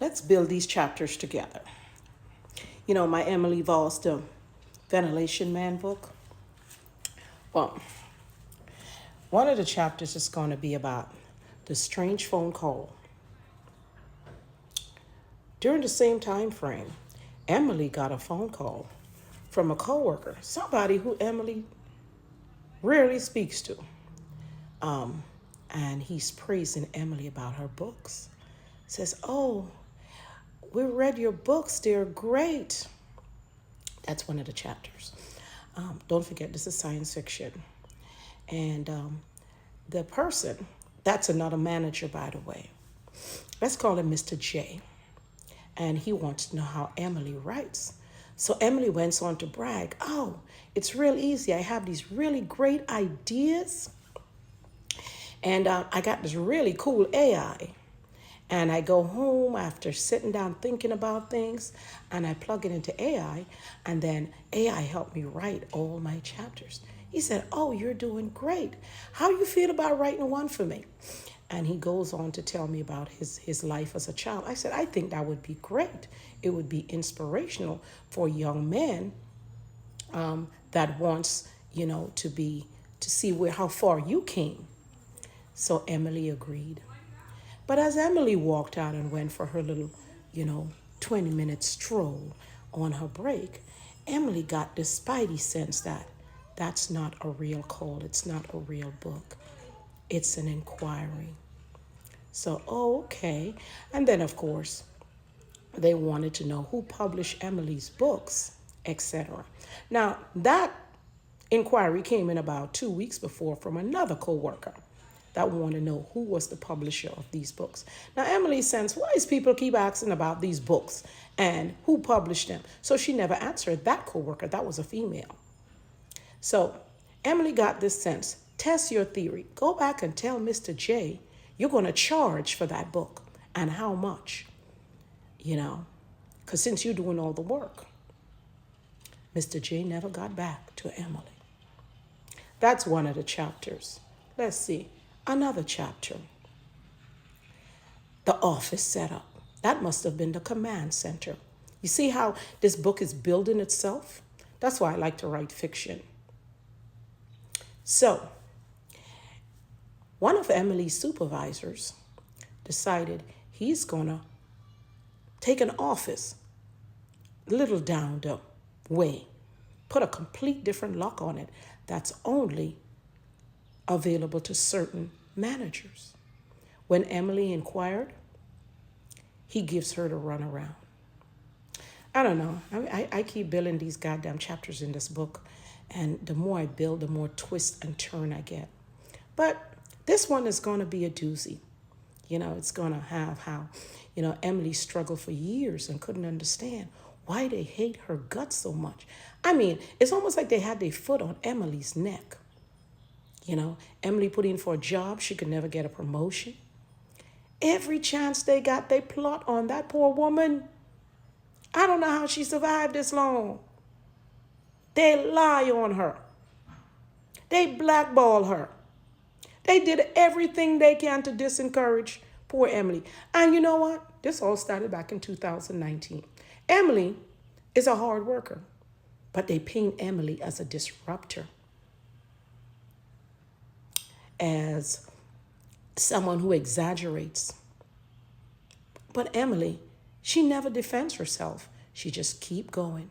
Let's build these chapters together. You know, my Emily Voss, the Ventilation Man book. Well, one of the chapters is going to be about the strange phone call. During the same time frame, Emily got a phone call from a coworker, somebody who Emily rarely speaks to. Um, and he's praising Emily about her books. Says, "Oh, we read your books. They're great." That's one of the chapters. Don't forget, this is science fiction. And the person, that's another manager, by the way. Let's call him Mr. J. And he wants to know how Emily writes. So Emily went on to brag, "Oh, it's real easy. I have these really great ideas. And I got this really cool AI. And I go home after sitting down thinking about things, and I plug it into AI, and then AI helped me write all my chapters." He said, "Oh, you're doing great. How you feel about writing one for me?" And he goes on to tell me about his life as a child. I said, "I think that would be great. It would be inspirational for young men that wants, to see how far you came." So Emily agreed. But as Emily walked out and went for her little, you know, 20-minute stroll on her break, Emily got this spidey sense that that's not a real call. It's not a real book. It's an inquiry. So, oh, okay. And then, of course, they wanted to know who published Emily's books, etc. Now, that inquiry came in about 2 weeks before from another co-worker that wanted to know who was the publisher of these books. Now, Emily sensed, why is people keep asking about these books and who published them? So she never answered that co-worker. That was a female. So Emily got this sense. Test your theory. Go back and tell Mr. J you're going to charge for that book and how much, because since you're doing all the work. Mr. J never got back to Emily. That's one of the chapters. Let's see. Another chapter. The office setup. That must have been the command center. You see how this book is building itself? That's why I like to write fiction. So, one of Emily's supervisors decided he's going to take an office a little down the way, put a complete different lock on it that's only available to certain managers. When Emily inquired, he gives her the runaround. I don't know. I keep building these goddamn chapters in this book, and the more I build, the more twist and turn I get. But this one is going to be a doozy. It's going to have how, Emily struggled for years and couldn't understand why they hate her guts so much. I mean, it's almost like they had their foot on Emily's neck. Emily put in for a job. She could never get a promotion. Every chance they got, they plot on that poor woman. I don't know how she survived this long. They lie on her. They blackball her. They did everything they can to disencourage poor Emily. And you know what? This all started back in 2019. Emily is a hard worker, but they paint Emily as a disruptor, as someone who exaggerates. But Emily, she never defends herself. She just keep going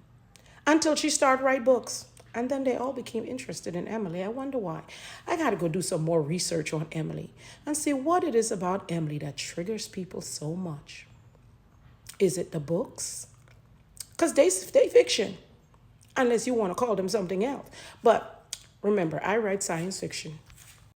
until she start write books. And then they all became interested in Emily. I wonder why. I got to go do some more research on Emily and see what it is about Emily that triggers people so much. Is it the books? Because they fiction, unless you want to call them something else. But remember, I write science fiction.